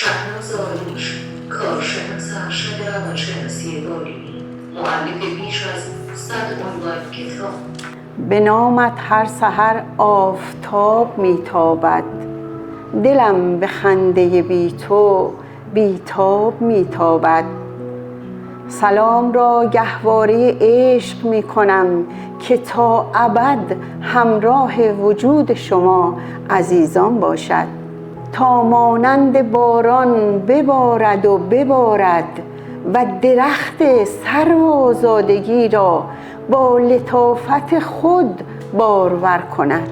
شهناز آروش، کارشناس ارشد روانشناسی بالینی، مؤلف بیش از 100 عنوان کتاب. به نامت هر سحر آفتاب میتابد، دلم به خنده بی تو بیتاب میتابد. سلام را گهواره عشق میکنم که تا ابد همراه وجود شما عزیزان باشد. تا مانند باران ببارد و ببارد و درخت سرو آزادگی را با لطافت خود بارور کند.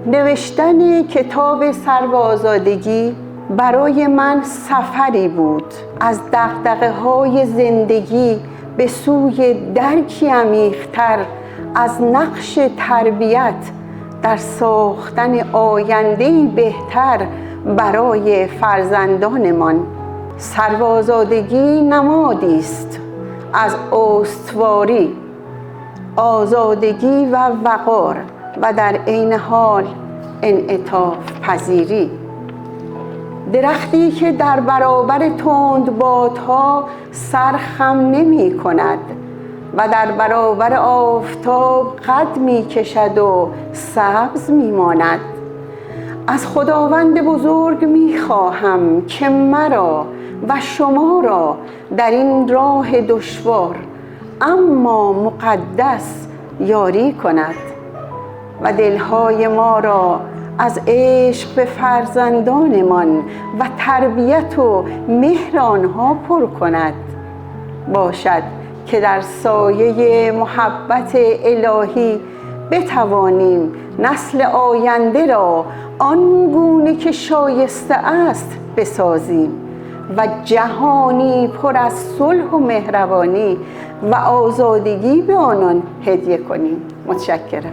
نوشتن کتاب سرو آزادگی برای من سفری بود از دغدغه‌های زندگی به سوی درکی عمیق‌تر از نقش تربیت در ساختن آینده‌ای بهتر برای فرزندانمان. سرو آزادگی نمادی است از استواری، آزادگی و وقار و در عین حال انعطاف پذیری. درختی که در برابر تندبادها سر خم نمی کند و در برابر آفتاب قد می کشد و سبز می ماند. از خداوند بزرگ می خواهم که مرا و شما را در این راه دشوار اما مقدس یاری کند و دلهای ما را از عشق به فرزندانمان و تربیت و مهر آنها پر کند. باشد که در سایه محبت الهی بتوانیم نسل آینده را آنگونه که شایسته است بسازیم و جهانی پر از صلح و مهربانی و آزادگی به آنان هدیه کنیم. متشکرم.